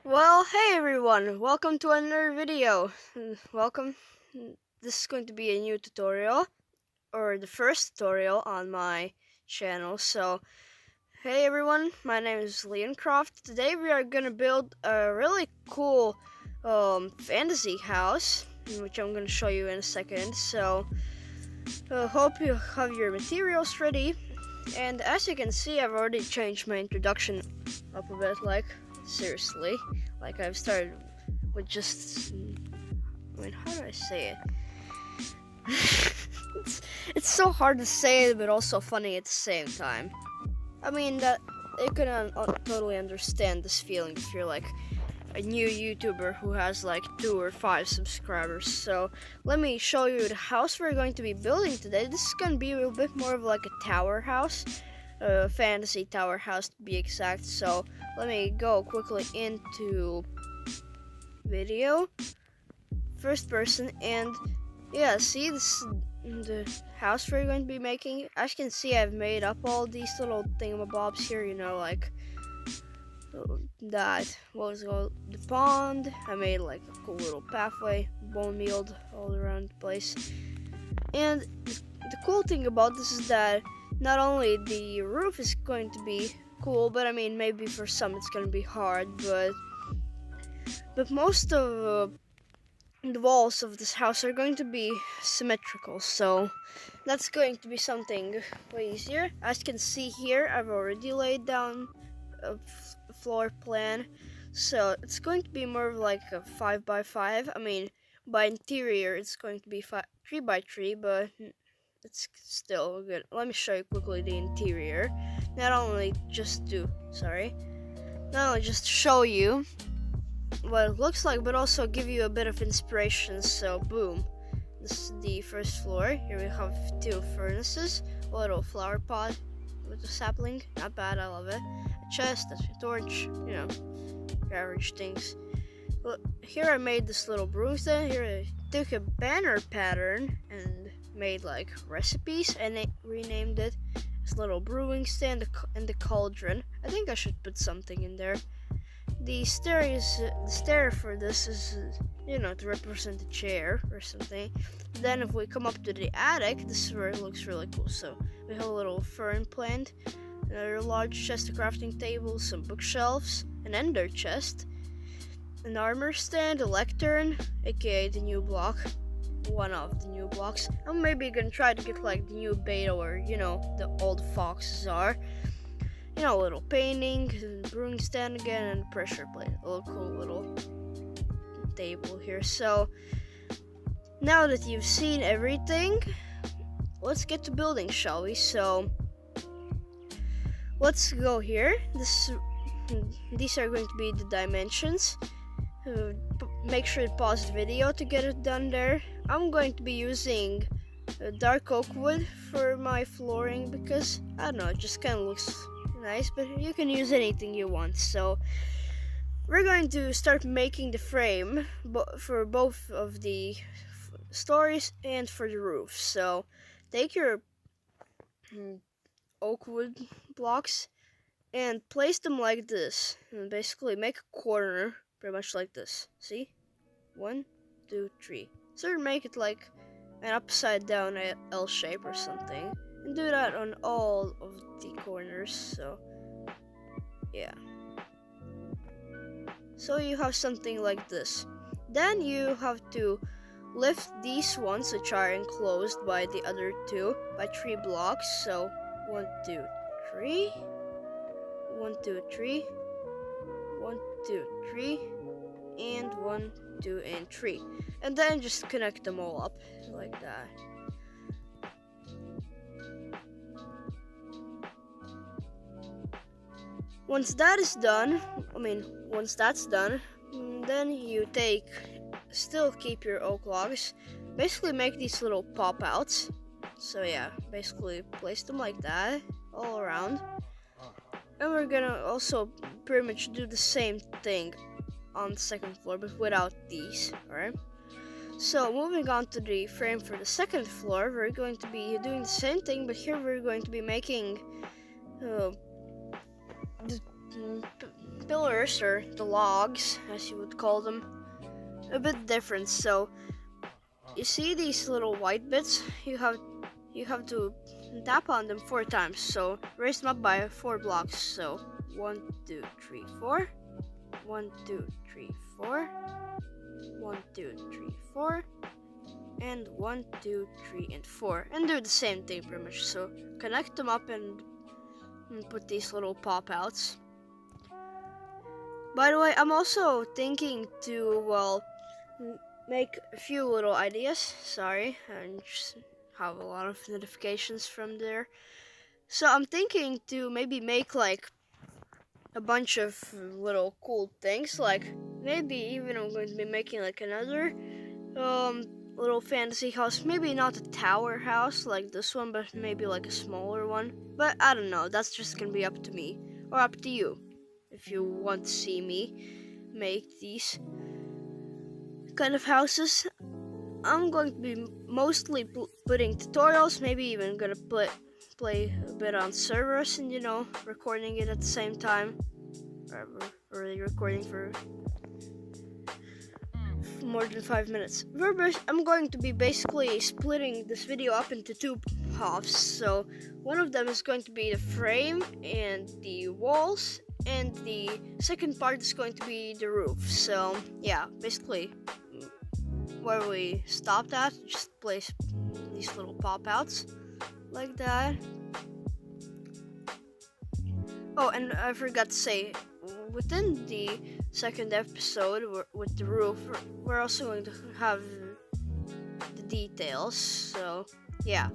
Well, hey everyone, welcome to another video. Welcome. This is going to be a new tutorial, or the first tutorial on my channel. So, hey everyone, my name is Leon Croft. Today we are gonna build a really cool fantasy house, which I'm gonna show you in a second. So, hope you have your materials ready. And as you can see, I've already changed my introduction up a bit, seriously. I've started with just, how do I say it? it's so hard to say but also funny at the same time. That you can totally understand this feeling if you're like a new YouTuber who has like 2 or 5 subscribers. So let me show you the house we're going to be building today. This is going to be a bit more of like a tower house, a fantasy tower house to be exact. So let me go quickly into video, first person, and yeah, see, this is the house we're going to be making. As you can see, I've made up all these little thingamabobs here, like that. What was it called? The pond. I made like a cool little pathway, bone mealed all around the place. And the cool thing about this is that not only the roof is going to be cool, but maybe for some it's going to be hard, but most of the walls of this house are going to be symmetrical, so that's going to be something way easier. As you can see here, I've already laid down a floor plan, so it's going to be more of like a 5x5. By interior it's going to be 3x3, but it's still good. Let me show you quickly the interior. Not only just to show you what it looks like, but also give you a bit of inspiration. So boom, this is the first floor. Here we have 2 furnaces, a little flower pot with a sapling, not bad, I love it. A chest, that's a torch, your average things. Well, here I made this little broom stand. Here I took a banner pattern and made like recipes, and it renamed it this little brewing stand and the cauldron. I think I should put something in there. The stair for this is, to represent a chair or something. Then if we come up to the attic, this is where it looks really cool. So we have a little fern plant, another large chest, a crafting table, some bookshelves, an ender chest, an armor stand, a lectern, aka the new block, one of the new blocks. I'm maybe gonna try to get like the new beta where, the old foxes are. A little painting, brewing stand again, and a pressure plate. A little cool little table here. So now that you've seen everything, let's get to building, shall we? So let's go here. These are going to be the dimensions. Make sure to pause the video to get it done there. I'm going to be using dark oak wood for my flooring because, I don't know, it just kind of looks nice, but you can use anything you want. So we're going to start making the frame for both of the stories and for the roof. So take your oak wood blocks and place them like this, and basically make a corner pretty much like this. See, 1, 2, 3. So make it like an upside down L shape or something, and do that on all of the corners. So yeah, so you have something like this. Then you have to lift these ones, which are enclosed by the other 2, by 3 blocks. So 1, 2, 3, 1, 2, 3, 1, 2, 3, and 1, 2, and 3, and then just connect them all up like that. Once that's done, then you still keep your oak logs, basically make these little pop outs. So yeah, basically place them like that all around. And we're gonna also pretty much do the same thing on the second floor, but without these, alright? So moving on to the frame for the second floor, we're going to be doing the same thing, but here we're going to be making pillars, or the logs, as you would call them, a bit different. So you see these little white bits? You have to tap on them 4 times. So raise them up by 4 blocks. So 1, 2, 3, 4. 1, 2, 3, 4. 1, 2, 3, 4. And 1, 2, 3, and 4. And do the same thing pretty much. So connect them up and put these little pop outs. By the way, I'm also thinking to, well, make a few little ideas. Sorry, I just have a lot of notifications from there. So I'm thinking to maybe make like a bunch of little cool things. Like maybe even I'm going to be making like another little fantasy house. Maybe not a tower house like this one, but maybe like a smaller one. But I don't know. That's just gonna be up to me or up to you. If you want to see me make these kind of houses, I'm going to be mostly putting tutorials, maybe even gonna play a bit on servers and recording it at the same time, or recording for more than 5 minutes. I'm going to be basically splitting this video up into 2 halves. So one of them is going to be the frame and the walls, and the second part is going to be the roof. So yeah, basically where we stopped at, just place these little pop outs like that. Oh, and I forgot to say, within the second episode with the roof, we're also going to have the details. So yeah,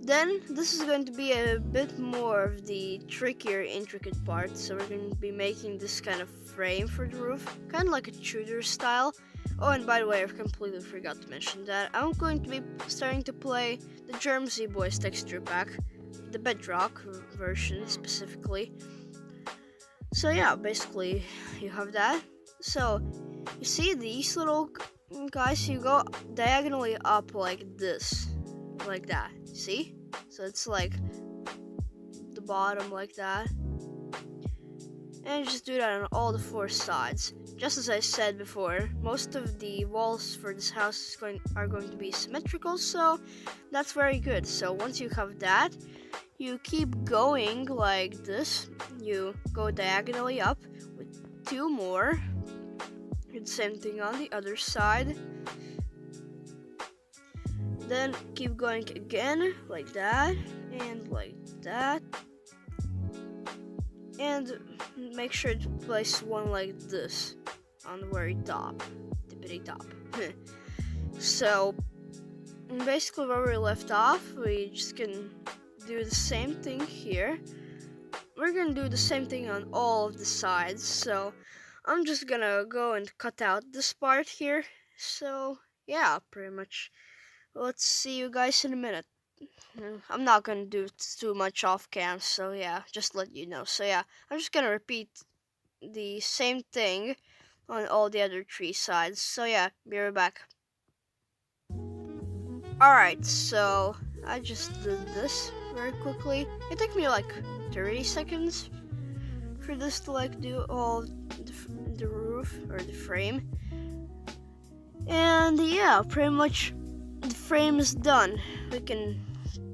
then this is going to be a bit more of the trickier, intricate part. So we're going to be making this kind of frame for the roof, kind of like a Tudor style. Oh, and by the way, I completely forgot to mention that I'm going to be starting to play the Germsy Boys texture pack, the Bedrock version specifically. So yeah, basically you have that. So you see these little guys, you go diagonally up like this, like that. See? So it's like the bottom like that. And just do that on all the 4 sides. Just as I said before, most of the walls for this house are going to be symmetrical, so that's very good. So once you have that, you keep going like this. You go diagonally up with 2 more. Do the same thing on the other side. Then keep going again like that and like that. And make sure to place one like this on the very top, tippity top. So basically where we left off, we just can do the same thing here. We're gonna do the same thing on all of the sides. So I'm just gonna go and cut out this part here. So yeah, pretty much. Let's see you guys in a minute. I'm not gonna do too much off cam, so yeah, just let you know. So yeah, I'm just gonna repeat the same thing on all the other 3 sides. So yeah, be right back. Alright, so I just did this very quickly. It took me like 30 seconds for this to like do all the roof or the frame. And yeah, pretty much the frame is done. We can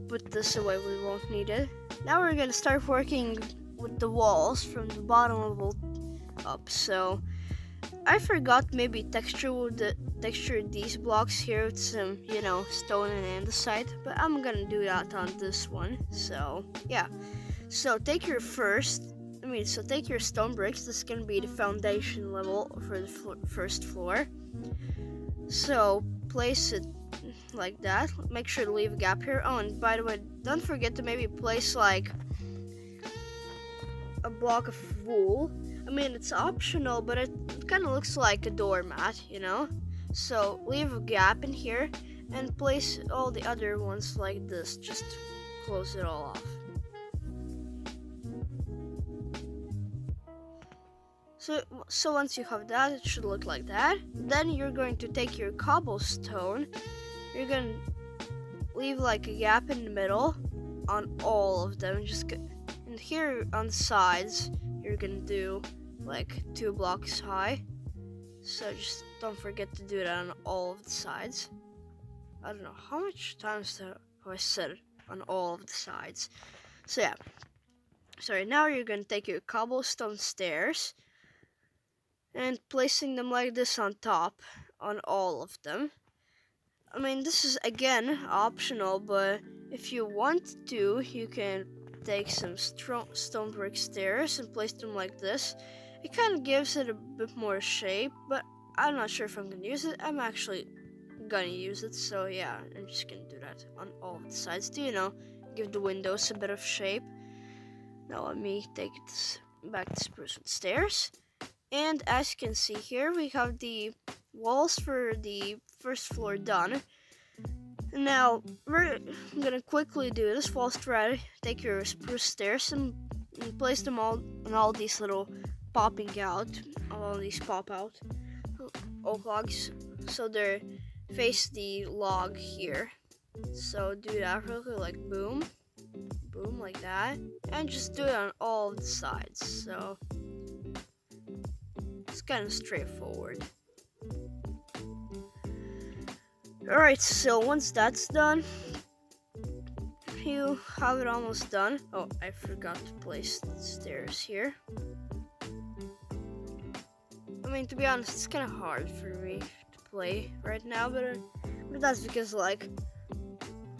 put this away, we won't need it. Now we're gonna start working with the walls from the bottom level up. So I forgot maybe texture these blocks here with some stone and andesite, but I'm gonna do that on this one. So yeah, so take your take your stone bricks. This is gonna be the foundation level for the first floor. So place it like that. Make sure to leave a gap here. Oh, and by the way, don't forget to maybe place like a block of wool. I mean, it's optional, but it kind of looks like a doormat, So leave a gap in here and place all the other ones like this. Just close it all off. So once you have that, it should look like that. Then you're going to take your cobblestone. You're going to leave like a gap in the middle on all of them. And here on the sides, you're going to do like 2 blocks high. So just don't forget to do that on all of the sides. I don't know how much times have I said it on all of the sides. So yeah. Sorry, now you're gonna take your cobblestone stairs and placing them like this on top on all of them. I mean, this is again optional, but if you want to, you can take some stone brick stairs and place them like this. It kind of gives it a bit more shape, but I'm not sure if I'm gonna use it. I'm actually gonna use it, so yeah, I'm just gonna do that on all the sides to, give the windows a bit of shape. Now let me take this back to spruce wood stairs. And as you can see here, we have the walls for the first floor done. Now, we're gonna quickly do this whilst ready. Take your spruce stairs and place them all on all these little popping out, all these pop out oak logs, so they face the log here. So do that real quick, like boom, boom, like that, and just do it on all of the sides. So it's kind of straightforward. Alright, so once that's done, you have it almost done. Oh, I forgot to place the stairs here. I mean, to be honest, it's kind of hard for me to play right now, but that's because, like,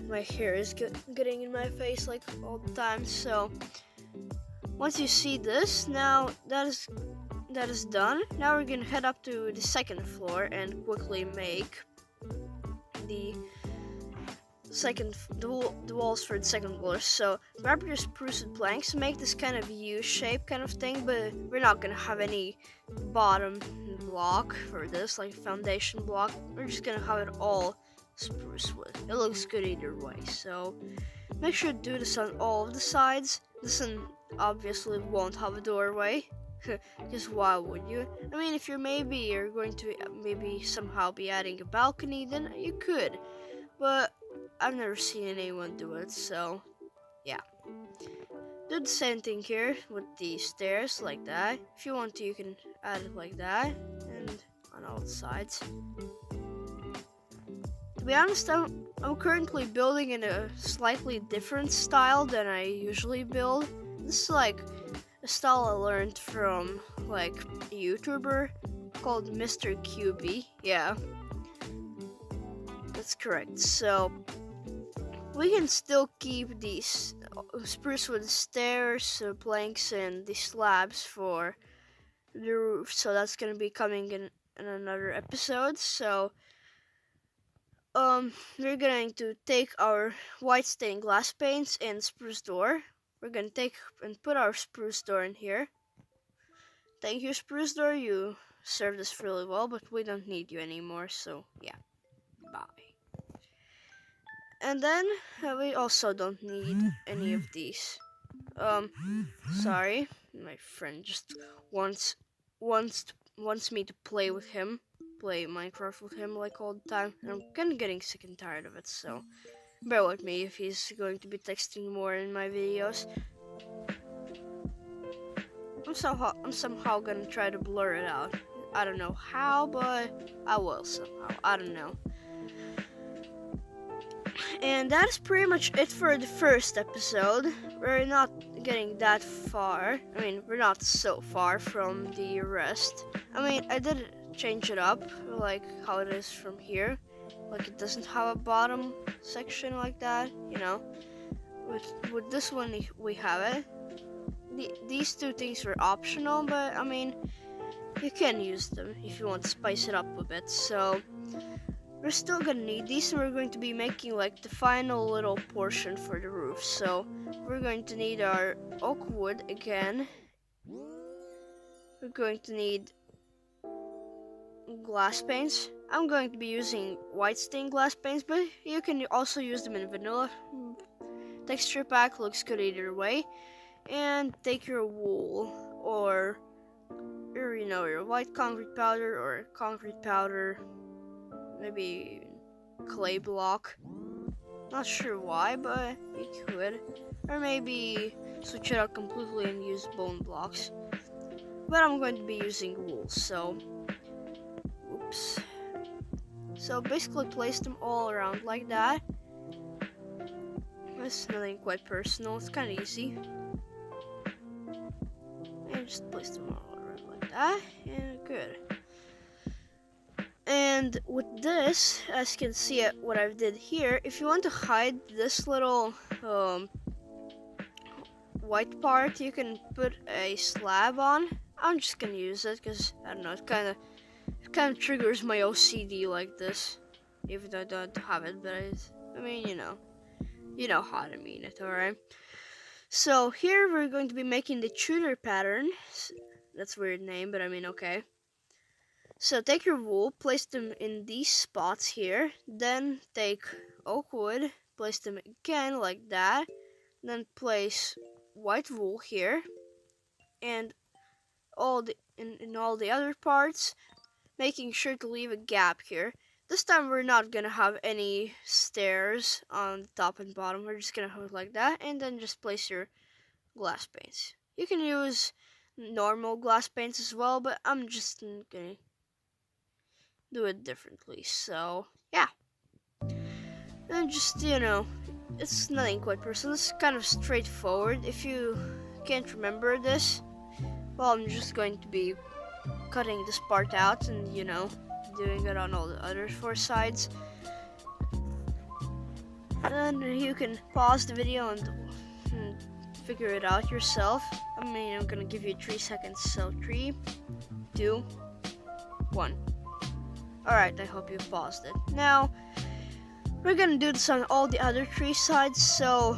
my hair is getting in my face, like, all the time. So once you see this, now that is done. Now we're gonna head up to the second floor and quickly make the walls for the second floor. So grab your spruce wood planks, make this kind of U-shape kind of thing, but we're not gonna have any bottom block for this, like foundation block. We're just gonna have it all spruce wood. It looks good either way, so make sure to do this on all of the sides. This one obviously won't have a doorway, because why would you? I mean, if you're going to maybe somehow be adding a balcony, then you could, but I've never seen anyone do it, so yeah. Do the same thing here with the stairs, like that. If you want to, you can add it like that, and on all sides. To be honest, I'm currently building in a slightly different style than I usually build. This is like a style I learned from like a YouTuber called Mr. QB. Yeah, that's correct. So we can still keep these spruce wood stairs, planks, and the slabs for the roof. So that's gonna be coming in another episode. So we're going to take our white stained glass paints and spruce door. We're gonna take and put our spruce door in here. Thank you, spruce door. You served us really well, but we don't need you anymore. So yeah, bye. And then we also don't need any of these. Sorry, my friend just wants me to play Minecraft with him like all the time, and I'm kind of getting sick and tired of it, so bear with me if he's going to be texting more in my videos. I'm somehow gonna try to blur it out. I don't know how, but I will somehow. I don't know. And that is pretty much it for the first episode. We're not getting that far. I mean, we're not so far from the rest. I mean, I did change it up, like how it is from here. Like, it doesn't have a bottom section like that, With this one, we have it. These two things were optional, but I mean, you can use them if you want to spice it up a bit. So we're still gonna need these, and we're going to be making like the final little portion for the roof. So we're going to need our oak wood again. We're going to need glass paints. I'm going to be using white stained glass paints, but you can also use them in vanilla. Texture pack looks good either way. And take your wool or your white concrete powder or concrete powder, maybe clay block. Not sure why, but you could. Or maybe switch it out completely and use bone blocks. but I'm going to be using wool. So, oops. So basically place them all around like that. It's nothing quite personal, it's kind of easy. And just place them all around like that, and good. And with this, as you can see what I did here, if you want to hide this little white part, you can put a slab on. I'm just gonna use it because I don't know, it kind of triggers my OCD like this, even though I don't have it. But I mean, you know how to mean it, alright? So here we're going to be making the Tudor pattern. That's a weird name, but I mean, okay. So take your wool, place them in these spots here. Then take oak wood, place them again like that. Then place white wool here, and in all the other parts, making sure to leave a gap here. This time we're not gonna have any stairs on the top and bottom. We're just gonna hold like that, and then just place your glass paints. You can use normal glass paints as well, but I'm just gonna do it differently. So yeah, and just it's nothing quite personal. It's kind of straightforward. If you can't remember this, well, I'm just going to be cutting this part out and doing it on all the other 4 sides. Then you can pause the video and figure it out yourself. I mean, I'm gonna give you 3 seconds. So 3, 2, 1. Alright, I hope you paused it. Now, we're gonna do this on all the other 3 sides, so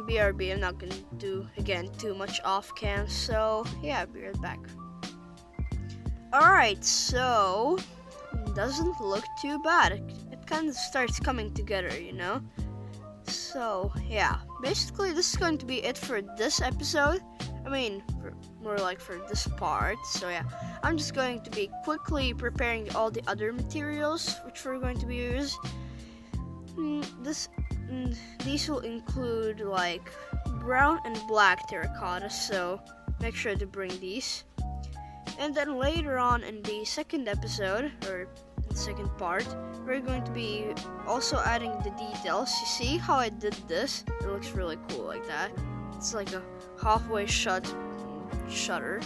BRB, I'm not gonna do, again, too much off cam, so yeah, I'll be right back. Alright, so, it doesn't look too bad. It kind of starts coming together, So, yeah, basically this is going to be it for this episode. I mean, more like for this part. So yeah, I'm just going to be quickly preparing all the other materials which we're going to be using. These will include like brown and black terracotta, so make sure to bring these. And then later on in the second episode, or the second part, we're going to be also adding the details. You see how I did this? It looks really cool like that. It's like a halfway shut shutter,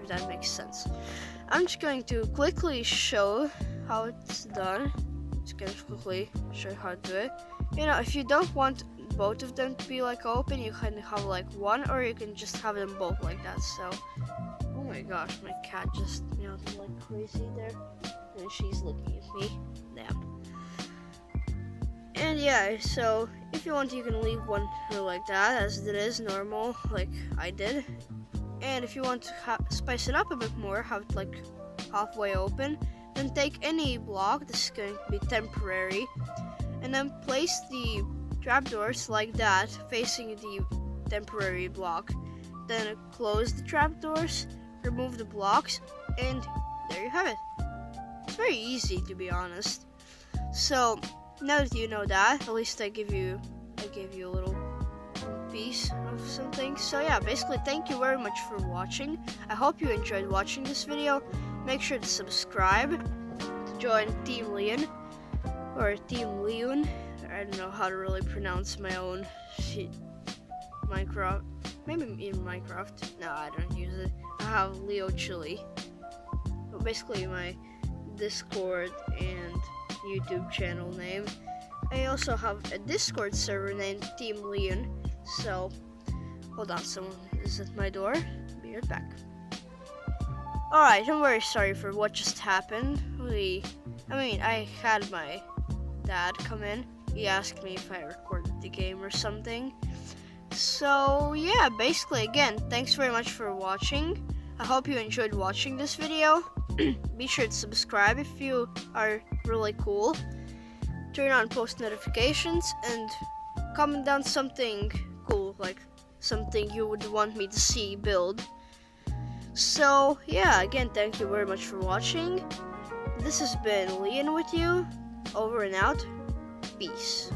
if that makes sense. I'm just going to quickly show how it's done. Just gonna quickly show you how to do it. If you don't want both of them to be like open, you can have like one, or you can just have them both like that. So, oh my gosh, my cat just meowed like crazy there, and she's looking at me. Damn. And yeah, so if you want, you can leave one like that, as it is normal, like I did. And if you want to spice it up a bit more, have it like halfway open, then take any block, this is going to be temporary, and then place the trapdoors like that, facing the temporary block. Then close the trapdoors, remove the blocks, and there you have it. It's very easy, to be honest. So now that you know that, at least I gave you a little piece of something. So yeah, basically thank you very much for watching. I hope you enjoyed watching this video. Make sure to subscribe to join Team Leon, or Team Leon. I don't know how to really pronounce my own Minecraft. Maybe in Minecraft. No, I don't use it. I have Leo Chili. But basically my Discord and YouTube channel name. I also have a Discord server named Team Leon. So, hold on, someone is at my door. Be right back. Alright, I'm very sorry for what just happened. I had my dad come in. He asked me if I recorded the game or something. So, yeah, basically, again, thanks very much for watching. I hope you enjoyed watching this video. Be sure to subscribe if you are really cool. Turn on post notifications and comment down something cool, like something you would want me to see build. So yeah, again, thank you very much for watching. This has been Leon with you. Over and out. Peace.